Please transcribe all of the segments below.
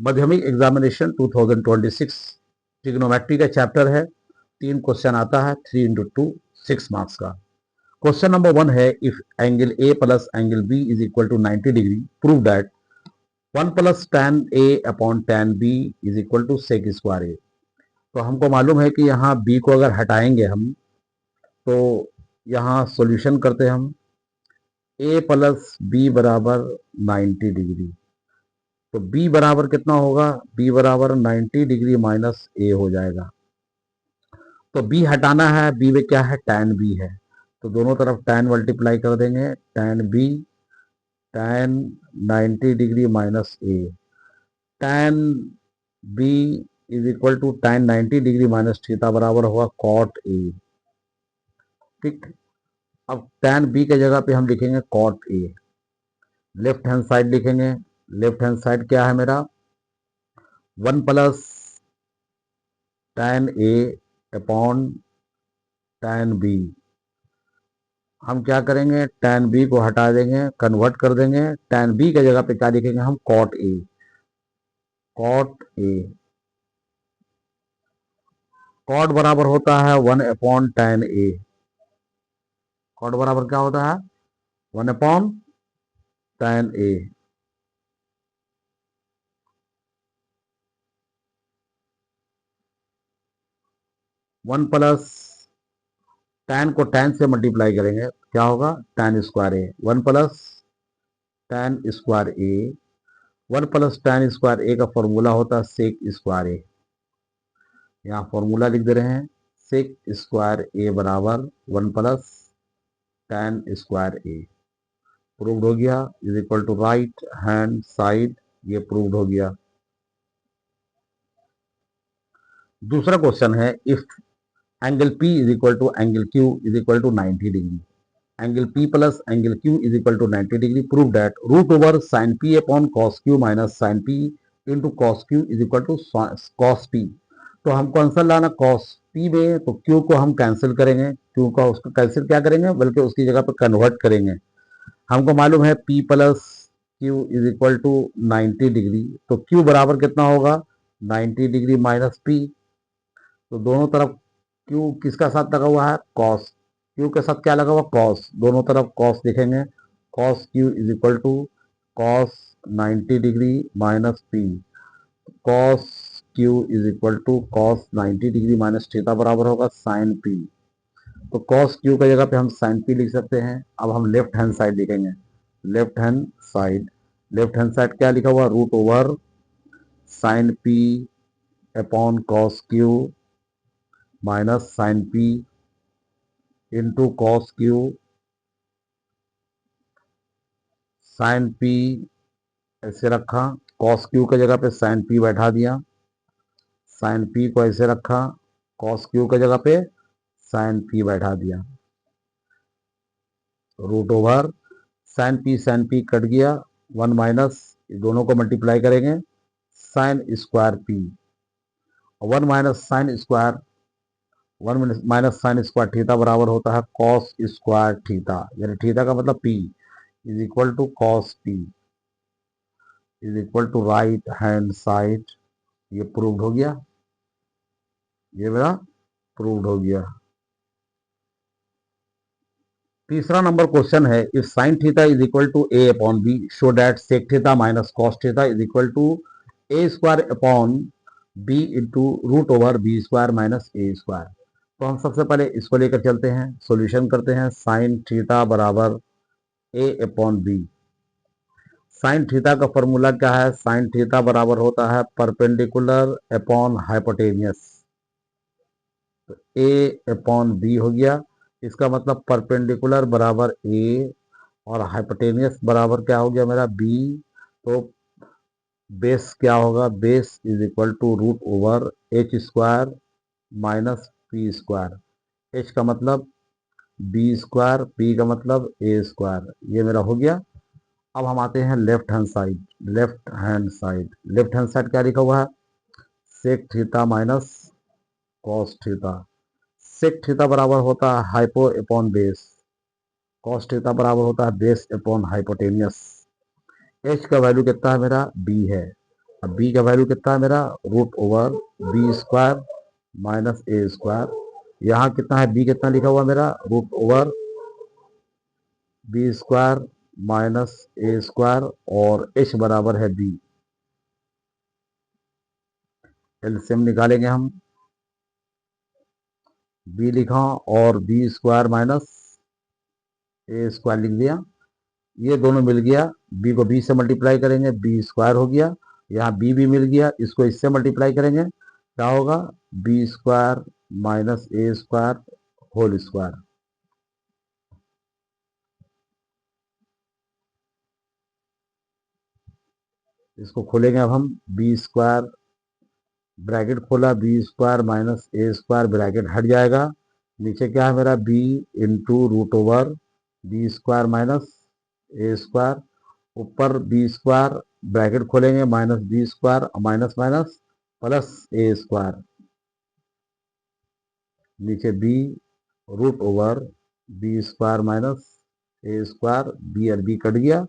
माध्यमिक examination 2026 trigonometry का chapter है। 3 क्वेश्चन आता है, 3 इंटू 2 6 मार्क्स का। क्वेश्चन नंबर 1 है, if angle A plus angle B is equal to 90 degree, prove that 1 plus tan A upon tan B is equal to sec square A. तो हमको मालूम है कि यहाँ b को अगर हटाएंगे हम तो यहाँ सॉल्यूशन करते हैं हम, a प्लस बी बराबर 90 डिग्री। तो b बराबर कितना होगा, b बराबर 90 डिग्री माइनस a हो जाएगा। तो b हटाना है, b में क्या है, tan b है, तो दोनों तरफ tan मल्टीप्लाई कर देंगे, tan b tan 90 degree minus a, tan b is equal to tan 90 degree minus theta बराबर होगा cot a। ठीक, अब tan b के जगह पे हम लिखेंगे cot a, left hand side लिखेंगे। लेफ्ट हैंड साइड क्या है मेरा, 1 plus tan a upon tan b। हम क्या करेंगे, tan b को हटा देंगे, कन्वर्ट कर देंगे, tan b के जगह पे क्या लिखेंगे हम, cot a। cot a cot बराबर होता है 1 अपॉन tan a। cot बराबर क्या होता है, 1 upon tan a। 1 plus tan को tan से मल्टीप्लाई करेंगे, क्या होगा, tan स्क्वायर ए। 1 प्लस tan स्क्वायर ए, 1 प्लस tan स्क्वायर ए का फॉर्मूला होता है सेक स्क्वायर ए। यहाँ फॉर्मूला लिख दे रहे हैं, सेक स्क्वायर ए बराबर 1 plus tan square A. Proved हो गया, is equal to right hand side, ये प्रूव्ड हो गया। दूसरा क्वेश्चन है, if angle P is equal to angle Q is equal to 90 degree, angle P plus angle Q is equal to 90 degree, prove that root over sine P upon cos Q minus sine P into cos Q is equal to cos P। तो हमको answer लाना cos P में, तो Q को हम cancel करेंगे, Q का उसको कैंसिल क्या करेंगे, बल्कि उसकी जगह पर कन्वर्ट करेंगे। हमको मालूम है P प्लस Q is equal to 90 degree, तो Q बराबर कितना होगा, 90 डिग्री माइनस P। तो दोनों तरफ Q किसका साथ लगा हुआ है, कॉस, Q के साथ क्या लगा हुआ, कॉस, दोनों तरफ कॉस लिखेंगे। Cos Q is equal to cos 90 degree minus P। Cos Q is equal to cos 90 degree minus theta बराबर होगा साइन P। तो कॉस Q की जगह पे हम साइन P लिख सकते हैं। अब हम लेफ्ट हैंड साइड लिखेंगे, left hand side, left hand side क्या लिखा हुआ, root over sine P upon cos Q minus sine P into cos Q sine P, ऐसे रखा, कॉस Q की जगह पे साइन P बैठा दिया, साइन P को ऐसे रखा, कॉस Q की जगह पे साइन P बैठा दिया, root over sine P cut गया, 1 माइनस, दोनों को मल्टीप्लाई करेंगे, sine square P, 1 minus sine square, 1 minus sine square theta बराबर होता है कॉस स्क्वायर थीटा, यानी थीटा का मतलब P is equal to cos P is equal to right hand side. ये प्रूव्ड हो गया, ये मेरा प्रूव्ड हो गया। तीसरा नंबर क्वेश्चन है, if sine theta is equal to A upon B, show that sec theta minus cos theta is equal to A square upon B into root over B square minus A square. तो हम सबसे पहले इसको लेकर चलते हैं, solution करते हैं। साइन थीटा बराबर ए अपॉन बी, साइन थीटा का फॉर्मूला क्या है, साइन थीटा बराबर होता है परपेंडिकुलर अपॉन हाइपोटेनियस। तो ए अपॉन बी हो गया, इसका मतलब परपेंडिकुलर बराबर ए और हाइपोटेनियस बराबर क्या हो गया मेरा बी। तो बेस क्या होगा, base is equal to root over H square minus P square. H का मतलब बी स्क्वायर, पी का मतलब ए स्क्वायर, ये मेरा हो गया। अब हम आते हैं left hand side, left hand side, left hand side क्या लिखा हुआ है, sec theta minus cos theta. Sec theta बराबर होता है hypo upon base, cos theta बराबर होता है बेस अपॉन हाइपोटेनियस। एच का वैल्यू कितना है मेरा, बी है, अब बी का वैल्यू कितना है मेरा, root over B square minus A square. यहाँ कितना है, बी कितना लिखा हुआ मेरा, root over B square minus A square, और एच बराबर है बी। एलसीएम निकालेंगे हम, बी लिखा और B square minus A square लिख दिया, ये दोनों मिल गया, बी को बी से मल्टीप्लाई करेंगे बी स्क्वायर हो गया, यहाँ बी भी मिल गया, इसको इससे मल्टीप्लाई करेंगे क्या होगा, B square minus A square whole square. इसको खोलेंगे अब हम, बी स्क्वायर ब्रैकेट खोला, B square minus A square bracket हट जाएगा, नीचे क्या है मेरा, B into root over B square minus A square, ऊपर बी स्क्वायर ब्रैकेट खोलेंगे minus B square minus minus plus A square, नीचे B root over B square minus A square, B और बी कट गया,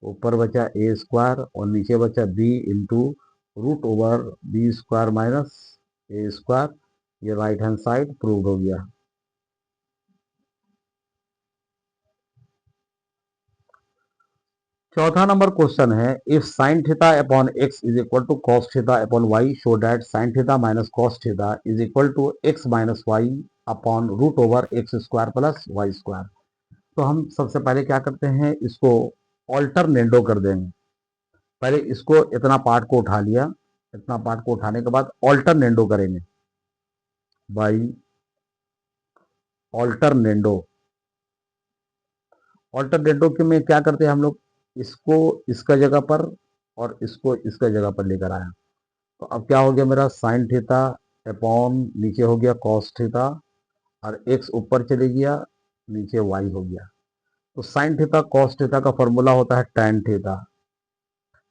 ऊपर बचा ए square और नीचे बचा B into root over B square minus A square. ये राइट हैंड साइड प्रूव्ड हो गया। चौथा नंबर क्वेश्चन है, if sine theta upon x is equal to cos theta upon y, show that sine theta minus cos theta is equal to x minus y upon root over x square plus Y square. तो हम सबसे पहले क्या करते हैं, इसको ऑल्टरनेटो कर देंगे। पहले इसको इतना पार्ट को उठा लिया, इतना पार्ट को उठाने के बाद ऑल्टरनेटो करेंगे बाई ऑल्टरनेटो। ऑल्टरनेटो के में क्या करते हैं हम लोग, इसको इसका जगह पर और इसको इसका जगह पर लेकर आया। तो अब क्या हो गया मेरा, साइन थीटा अपॉन नीचे हो गया कॉस थीटा, और एक्स ऊपर चले गया, नीचे वाई हो गया। तो साइन थीटा कॉस थीटा का फॉर्मूला होता है tan theta,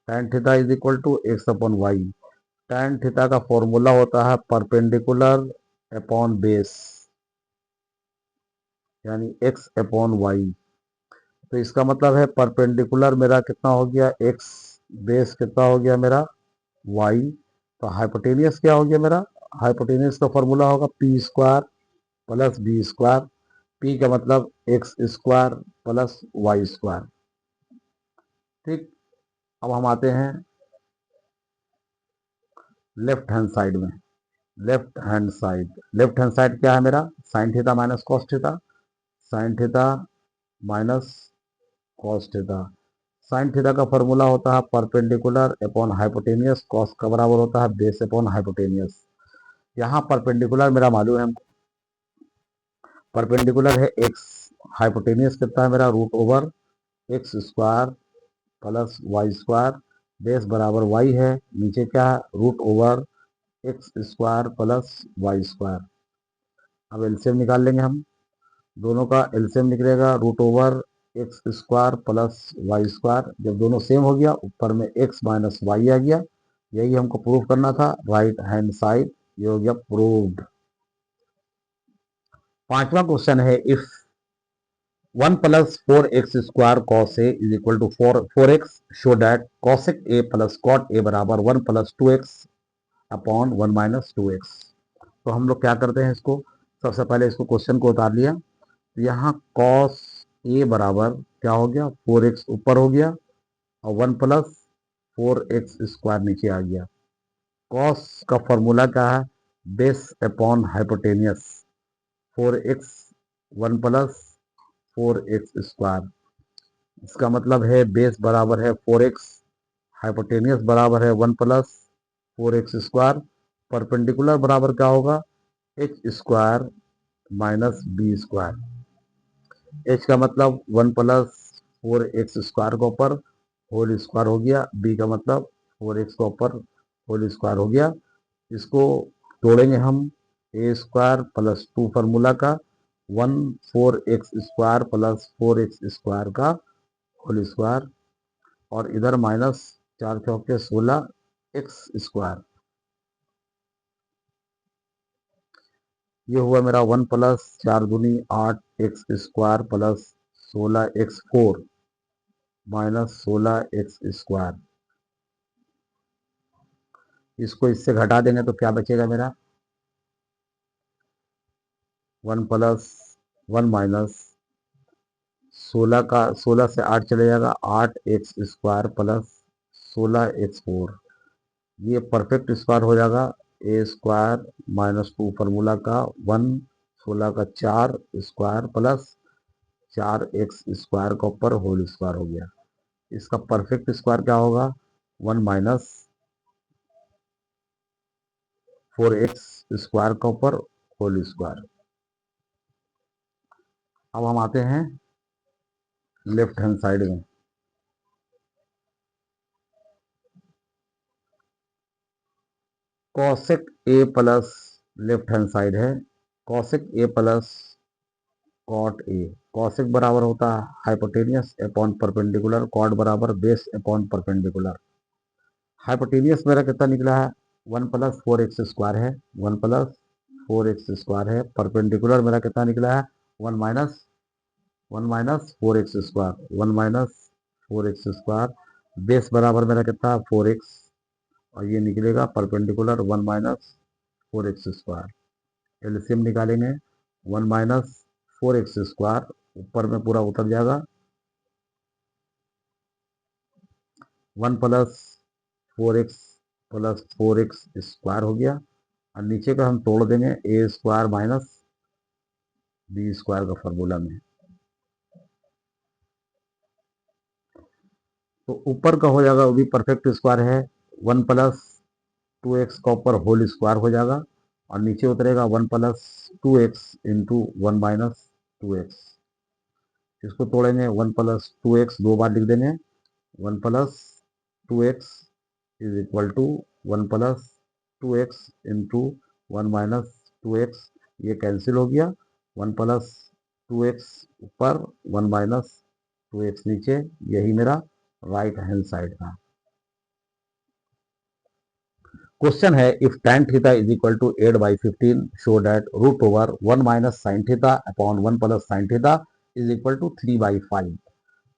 tan theta is equal to X upon Y. Tan theta का फॉर्मूला होता है परपेंडिकुलर अपॉन बेस, यानी एक्स अपॉन वाई। तो इसका मतलब है परपेंडिकुलर मेरा कितना हो गया एक्स, बेस कितना हो गया मेरा वाई। तो हाइपोटेनियस क्या हो गया मेरा, हाइपोटेनियस का फॉर्मूला होगा P square plus B square, P का मतलब X square plus Y square. ठीक, अब हम आते हैं लेफ्ट हैंड साइड में। Left hand side, left hand side क्या है मेरा, sine theta minus cos theta, sine theta minus cos theta. Sine theta का फॉर्मूला होता है परपेंडिकुलर अपॉन हाइपोटेनियस, कॉस का बराबर होता है बेस अपॉन हाइपोटेनियस। यहाँ परपेंडिकुलर मेरा मालूम है, परपेंडिकुलर है एक्स, हाइपोटेनियस कितना है मेरा, root over x square plus Y square, base बराबर वाई है, नीचे क्या है root over x square plus Y square. अब एलसीएम निकाल लेंगे हम, दोनों का एलसीएम निकलेगा root over x square plus Y square. जब दोनों सेम हो गया, ऊपर में एक्स माइनस वाई आ गया, यही हमको प्रूव करना था, राइट हैंड साइड, ये हो गया प्रूव्ड। पांचवा क्वेश्चन है, if 1 plus 4x square cos A is equal to 4x, show that cosec A plus cot A बराबर 1 plus 2x upon 1 minus 2x। तो हम लोग क्या करते हैं, इसको सबसे पहले इसको क्वेश्चन को उतार लिया, तो यहाँ कॉस ए बराबर क्या हो गया, 4x ऊपर हो गया और 1 प्लस 4x स्क्वायर नीचे आ गया। कॉस का फॉर्मूला क्या है, base upon hypotenuse, 4x 1 plus 4x square, इसका मतलब है बेस बराबर है 4x, हाइपोटेनियस बराबर है 1 प्लस 4x स्क्वायर, परपेंडिकुलर बराबर क्या होगा, H square minus B square. H का मतलब 1 प्लस 4x स्क्वायर का ऊपर होल स्क्वायर हो गया, बी का मतलब 4x का ऊपर होल स्क्वायर हो गया। इसको तोड़ेंगे हम, ए स्क्वायर प्लस 2 फार्मूला का 1 4x square plus 4x square का होल स्क्वायर, और इधर माइनस 4 चौके 16 एक्स स्क्वायर। ये हुआ मेरा 1 प्लस 4 दूनी 8 x square plus 16x4 minus 16x square. इसको इससे घटा देंगे तो क्या बचेगा मेरा, 1 प्लस 1 माइनस 16 का 16 से 8 चले जाएगा, 8x² प्लस 16x4, ये परफेक्ट स्क्वायर हो जाएगा। a² -2 फार्मूला का 1, 16 का 4 स्क्वायर प्लस 4x² का ऊपर होल स्क्वायर हो गया। इसका परफेक्ट स्क्वायर क्या होगा, 1 माइनस 4x² का ऊपर होल स्क्वायर। अब हम आते हैं लेफ्ट हैंड साइड में। Cosec A plus, left hand side है, cosec A plus cot A. Cosec बराबर होता है हाइपोटेनियस अपॉन परपेंडिकुलर, कॉट बराबर बेस अपॉन परपेंडिकुलर। हाइपोटेनियस मेरा कितना निकला है, 1 प्लस 4x² है, 1 प्लस 4x² है। परपेंडिकुलर मेरा कितना निकला है, 1 minus 4x², 1 minus 4x²। Base बराबर मेरा कितना है, 4x, और ये निकलेगा परपेंडिकुलर 1 माइनस 4x²। एलसीएम निकालेंगे, 1 माइनस 4x² ऊपर में पूरा उतर जाएगा, 1 प्लस 4x हो गया, और नीचे का हम तोड़ देंगे a² माइनस b² का फॉर्मूला में। तो ऊपर का हो जाएगा वो भी परफेक्ट स्क्वायर है, 1 प्लस 2x का ऊपर होल स्क्वायर हो जाएगा, और नीचे उतरेगा 1 plus 2x into 1 minus 2x। इसको तोड़ेंगे, 1 प्लस 2x दो बार लिख देंगे, 1 plus 2x is equal to 1 plus 2x into 1 minus 2x, ये कैंसिल हो गया, 1 प्लस 2x ऊपर 1 माइनस 2x नीचे, यही मेरा राइट हैंड साइड था। क्वेश्चन है, if tan theta is equal to 8/15 show that root over 1 minus sine theta upon 1 plus sine theta is equal to 3/5।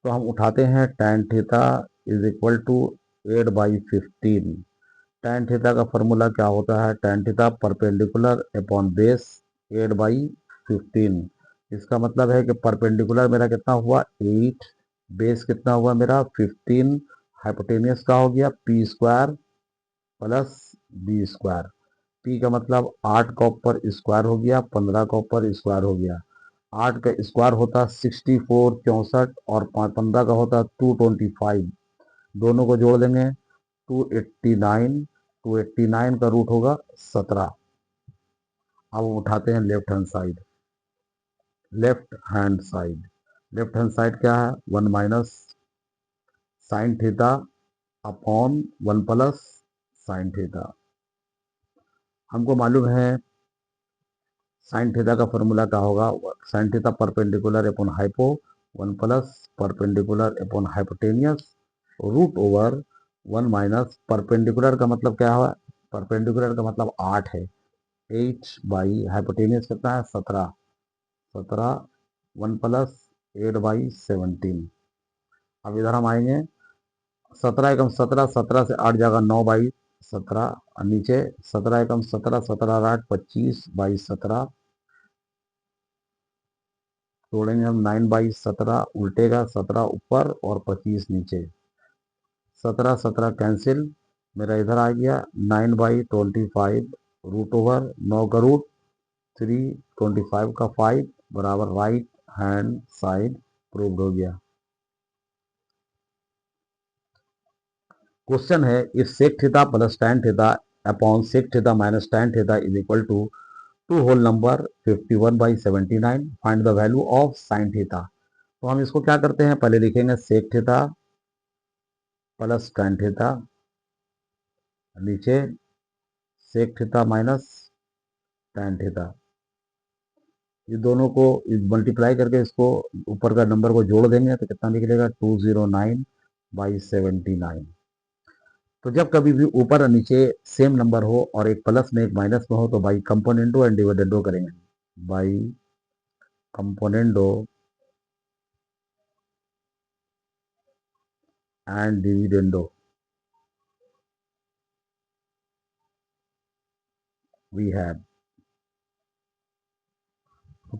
तो हम उठाते हैं tan theta is equal to 8/15। tan theta का formula क्या होता है, tan theta perpendicular upon base 8/15। इसका मतलब है कि परपेंडिकुलर मेरा कितना हुआ 8, बेस कितना हुआ मेरा 15, हाइपोटेनियस का हो गया p² प्लस b²। p का मतलब 8 का ऊपर स्क्वायर हो गया, 15 का ऊपर स्क्वायर हो गया। 8 का स्क्वायर होता 64 64, और 15 का होता 225, दोनों को जोड़ देंगे 289, 289 का रूट होगा 17। अब उठाते हैं left hand side. Left hand side, left hand side क्या है, 1 minus sine theta upon 1 plus sine theta. हमको मालूम है साइन थीटा का फॉर्मूला क्या होगा, sine theta perpendicular upon hypo, 1 plus perpendicular upon hypotenuse root over 1 minus perpendicular का मतलब क्या है, परपेंडिकुलर का मतलब 8 है, 8 बाई हाइपोटेनियस कितना है 17, 17 1 प्लस 8/17। अब इधर हम आएंगे, 17 एकम 17, 17 से 8 जाएगा 9/17, और नीचे 17 एकम 17, 17 8 25/17, तोड़ेंगे हम 9/17, उल्टेगा 17 ऊपर और 25 नीचे, 17 17 कैंसिल, मेरा इधर आ गया 9/25 रूट ओवर 9 का रूट 3, 25 का 5 बराबर राइट हैंड साइड प्रूव्ड हो गया। क्वेश्चन है, if sec theta plus tan theta upon sec theta minus tan theta is equal to 2 whole number 51/79, find the value of sine theta. तो हम इसको क्या करते हैं, पहले लिखेंगे sec theta plus tan theta, नीचे sec theta minus tan theta, ये दोनों को मल्टीप्लाई करके इसको ऊपर का नंबर को जोड़ देंगे तो कितना निकलेगा 209/79। तो जब कभी भी ऊपर और नीचे सेम नंबर हो और एक प्लस में एक माइनस में हो तो बाई कंपोनेंडो एंड डिविडेंडो करेंगे, by componendo and dividendo. We have.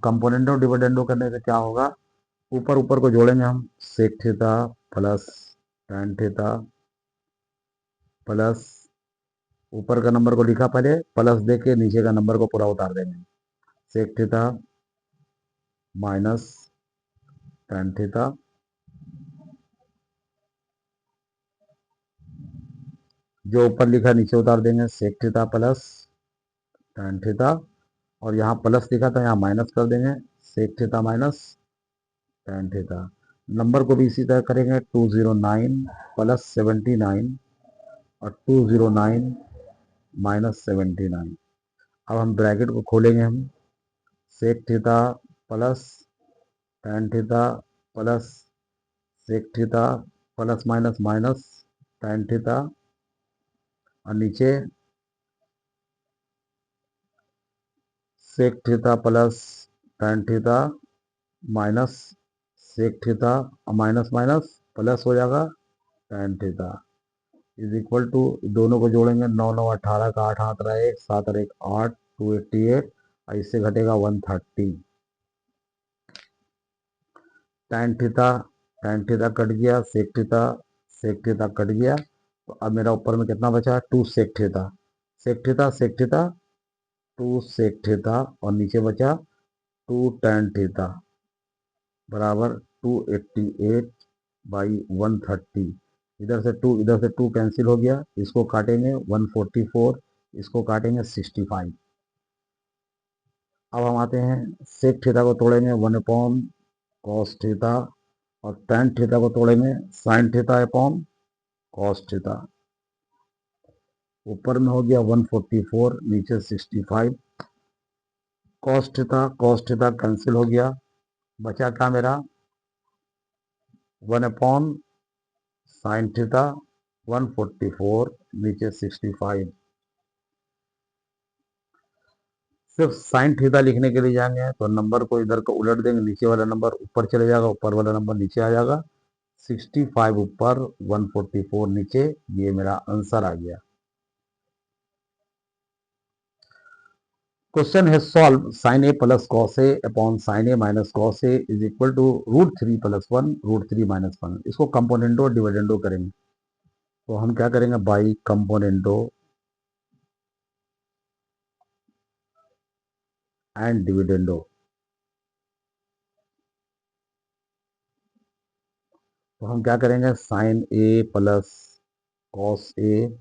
Componendo dividendo करने से क्या होगा, ऊपर ऊपर को जोड़ेंगे हम, sec theta plus tan theta plus, ऊपर का नंबर को लिखा पहले, प्लस देके नीचे का नंबर को पूरा उतार देंगे, sec theta minus tan theta जो ऊपर लिखा नीचे उतार देंगे, sec theta plus tan theta, और यहाँ प्लस लिखा था यहाँ माइनस कर देंगे, sec theta minus tan theta. Number को भी इसी तरह करेंगे, 209 प्लस 79 और 209 माइनस 79। अब हम ब्रैकेट को खोलेंगे हम, sec theta plus tan theta plus sec theta plus minus minus tan theta, और नीचे sec theta plus tan theta minus sec theta, minus minus plus हो जाएगा tan theta is equal to, दोनों को जोड़ेंगे, 9 9 18 का 8 हाथ रहा 1 7 और 1 8, 288, और इससे घटेगा 130। tan थीटा कट गया, सेक थीटा कट गया, तो अब मेरा ऊपर में कितना बचा, 2 sec theta, sec theta 2 sec theta, और नीचे बचा 2 tan थीटा बराबर 288 बाई 130। इधर से 2 कैंसिल हो गया, इसको काटेंगे 144, इसको काटेंगे 65। अब हम आते हैं, सेक थीटा को तोड़ेंगे 1 अपॉन कॉस थीटा, और tan थीटा को तोड़ेंगे sign theta upon cos theta. ऊपर में हो गया 144, नीचे 65, कॉस थीटा कैंसिल हो गया, बचा क्या मेरा 1 अपॉन साइन थीटा, 144 नीचे 65। सिर्फ साइन थीटा लिखने के लिए जाएंगे तो नंबर को इधर को उलट देंगे, नीचे वाला नंबर ऊपर चले जाएगा, ऊपर वाला नंबर नीचे आ जाएगा, 65 ऊपर 144 नीचे, ये मेरा आंसर आ गया। क्वेश्चन है solve sine A plus cos A upon sine A minus cos A is equal to √3 plus 1 √3 minus 1। इसको कंपोनेंडो और डिविडेंडो करेंगे, तो हम क्या करेंगे, बाई कंपोनेंडो एंड डिविडेंडो। तो हम क्या करेंगे, साइन ए प्लस कॉस ए,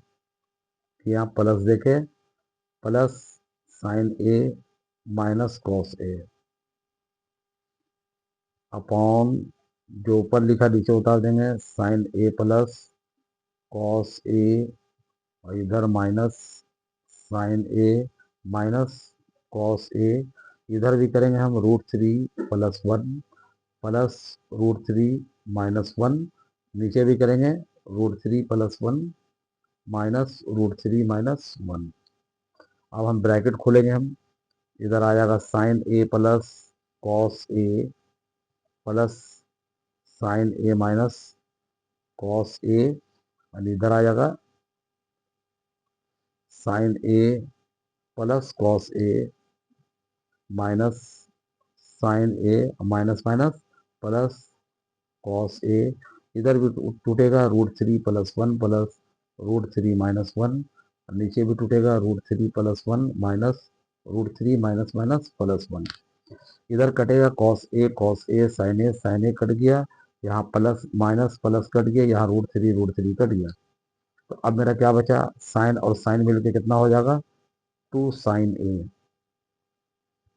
यहाँ प्लस देके plus sign A minus cos A upon, जो ऊपर लिखा नीचे उतार देंगे, साइन ए प्लस कॉस ए, और इधर minus sign A minus cos ए, इधर भी करेंगे हम √3 प्लस 1 प्लस √3 माइनस 1, नीचे भी करेंगे √3 प्लस 1 माइनस √3 माइनस 1। अब हम ब्रैकेट खोलेंगे हम, इधर आ जाएगा sign A plus cos A plus sign A minus cos ए, और इधर आ जाएगा sign A plus cos A minus sign A minus minus plus cos ए, इधर भी टूटेगा √3 प्लस 1 प्लस √3 माइनस 1, नीचे भी टूटेगा √3 plus 1 minus √3 minus minus plus 1। इधर कटेगा cos A sign A cut गया, यहाँ प्लस माइनस प्लस कट गया, यहाँ √3 कट गया, तो अब मेरा क्या बचा, साइन और साइन मिलके कितना हो जाएगा 2 साइन ए,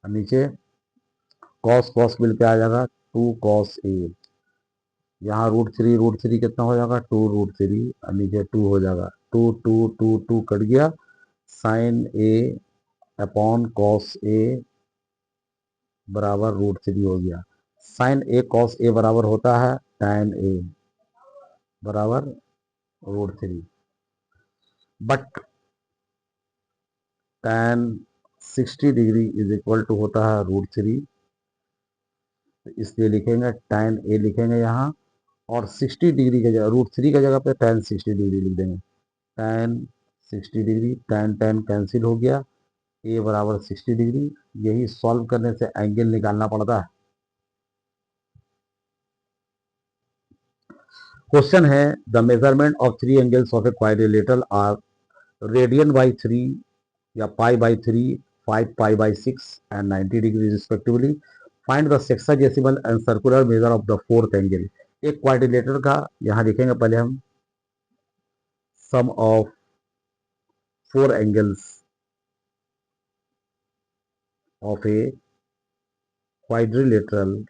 नीचे कॉस मिलके आ जाएगा 2 कॉस ए, यहाँ √3 कितना हो जाएगा 2 √3, और नीचे 2 हो जाएगा, 2 कट गया, sign A upon cos A बराबर √3 हो गया। साइन ए कॉस ए बराबर होता है tan ए बराबर √3, but tan 60 degree is equal to होता है √3, इसलिए लिखेंगे tan ए लिखेंगे यहाँ, और 60 डिग्री की जगह √3 की जगह पे tan 60 डिग्री लिख देंगे, tan 60 डिग्री, tan कैंसिल हो गया, ए बराबर 60 डिग्री। यही सॉल्व करने से एंगल निकालना पड़ता है। क्वेश्चन है the measurement of three angles of a quadrilateral are radian by three या pi by three, 5 pi by 6 and 90 degree respectively. Find the sexagesimal and circular measure of the fourth angle. एक quadrilateral का यहाँ लिखेंगे पहले हम sum of four angles of a quadrilateral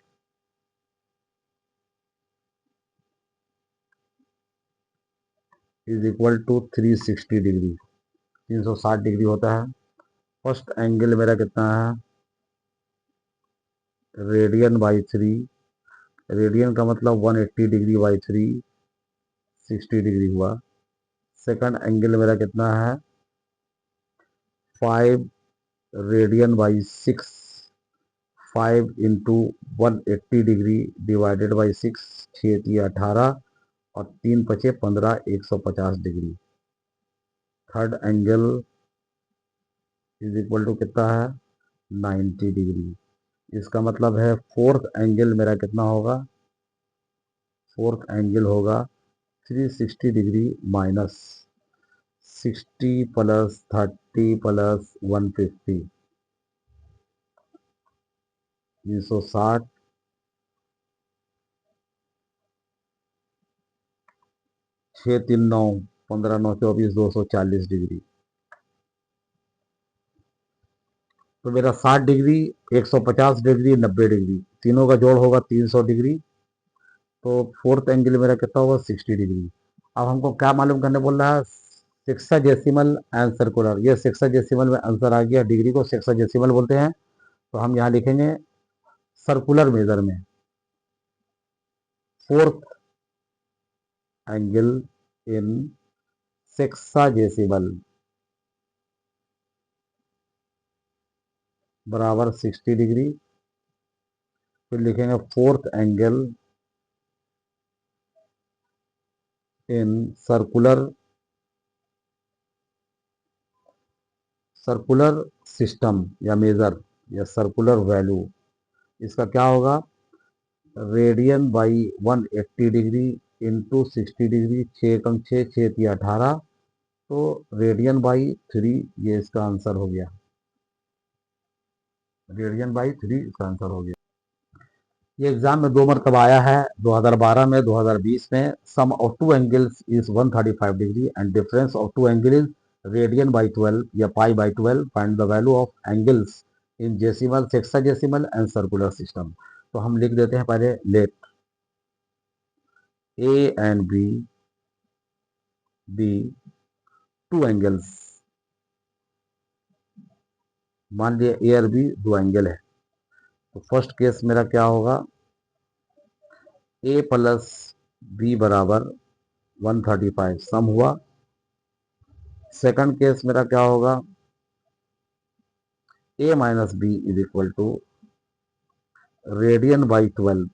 is equal to 360 degree. 360 degree होता है। First angle मेरा कितना है, रेडियन बाई थ्री। रेडियन का मतलब 180 डिग्री बाई थ्री, 60 डिग्री हुआ। सेकंड एंगल मेरा कितना है, 5 radian by 6, 5 into 180 degree divided by 6, 6 3 18 और 3 पचे 15, 150 degree. Third angle is equal to कितना है, 90 डिग्री। इसका मतलब है फोर्थ एंगल मेरा कितना होगा, फोर्थ एंगल होगा 360 degree minus 60 plus 30 plus 150, 360, 6 3 9, 15 9 24, 240 degree. तो मेरा 60 डिग्री, 150 डिग्री, 90 डिग्री, तीनों का जोड़ होगा 300 डिग्री। तो फोर्थ एंगल मेरा कितना होगा, 60 डिग्री। अब हमको क्या मालूम करने बोल रहा है, सेक्साजेसिमल एंड सर्कुलर। ये सेक्साजेसिमल में आंसर आ गया, डिग्री को सेक्साजेसिमल बोलते हैं। तो हम यहाँ लिखेंगे सर्कुलर मेजर में फोर्थ एंगल इन सेक्साजेसिमल बराबर 60 डिग्री। फिर लिखेंगे fourth angle in circular circular system या मेजर या सर्कुलर वैल्यू। इसका क्या होगा, radian by 180 degree into 60 degree, 6 कम 6 6 3 18, तो रेडियन बाई थ्री, ये इसका आंसर हो गया। रेडियन बाई थ्री इसका आंसर हो गया। ये एग्जाम में 2 मरतबा आया है, 2012 में, 2020 में। Sum of two angles is 135 degree and difference of two angle is radian by 12 या pi by 12। Find the value of angles in जेसिमल, सेक्साजेसिमल एंड सर्कुलर सिस्टम। तो हम लिख देते हैं पहले, let A and B two angles. मान लिया ए और बी दो एंगल है। तो फर्स्ट केस मेरा क्या होगा, ए प्लस बी बराबर 135 सम हुआ। सेकंड केस मेरा क्या होगा, A minus B is equal to radian by 12।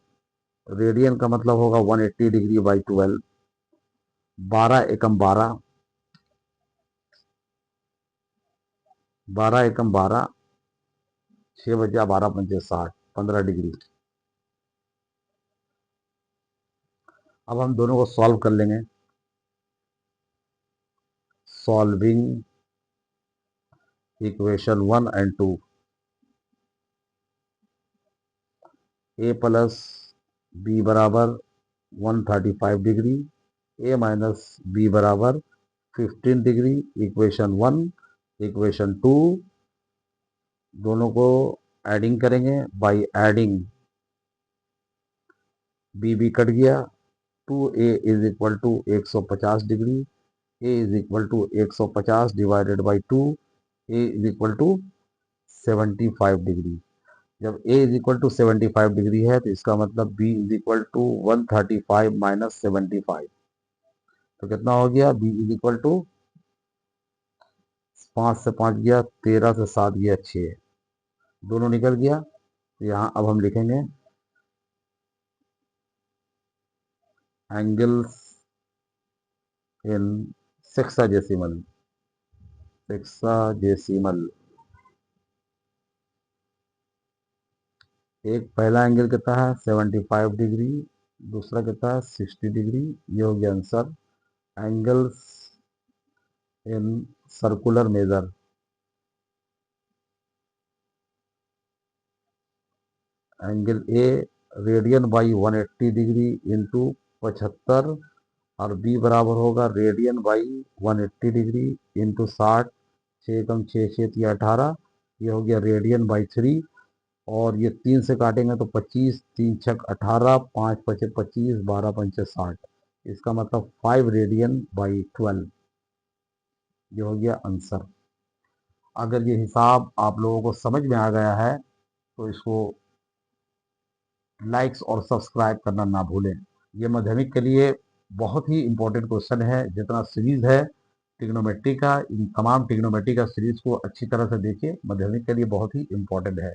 Radian का मतलब होगा 180 डिग्री बाई 12, 12 एकम 12, 12 एकम 12, 6 बजा 12 पंचे 60, 15 डिग्री। अब हम दोनों को सॉल्व कर लेंगे। Solving equation 1 and 2। A plus B बराबर 135 डिग्री, ए माइनस बी बराबर 15 डिग्री। इक्वेशन 1, इक्वेशन 2, दोनों को एडिंग करेंगे। By adding B B cut गया, 2a is equal to 150 degree, a is equal to 150 divided by 2, a is equal to 75 degree. जब a is equal to 75 degree है तो इसका मतलब b is equal to 135 minus 75। तो कितना हो गया, b इज इक्वल टू 5 से 5 गया, 13 से 7 गया 6, दोनों निकल गया। तो यहाँ अब हम लिखेंगे एंगल्स इन सेक्साजेसिमल, सेक्साजेसिमल एक पहला एंगल कितना है 75 डिग्री, दूसरा कितना है 60 डिग्री। ये हो गया answer. Angles in circular measure, angle A radian by 180 degree into 75, और बी बराबर होगा रेडियन बाई 180 डिग्री इंटू 60, 6 कम 6 6 18, ये हो गया रेडियन बाई 3। और ये 3 से काटेंगे तो 25, 3 छक 18, 5 पचे 25, 12 पंचे 60, इसका मतलब 5 रेडियन बाई 12, ये हो गया आंसर। अगर ये हिसाब आप लोगों को समझ में आ गया है तो इसको लाइक्स और सब्सक्राइब करना ना भूलें। ये माध्यमिक के लिए बहुत ही इम्पोर्टेंट क्वेश्चन है। जितना सीरीज है ट्रिग्नोमेट्री का, इन तमाम ट्रिग्नोमेट्री का सीरीज को अच्छी तरह से देखिए, माध्यमिक के लिए बहुत ही इम्पोर्टेंट है।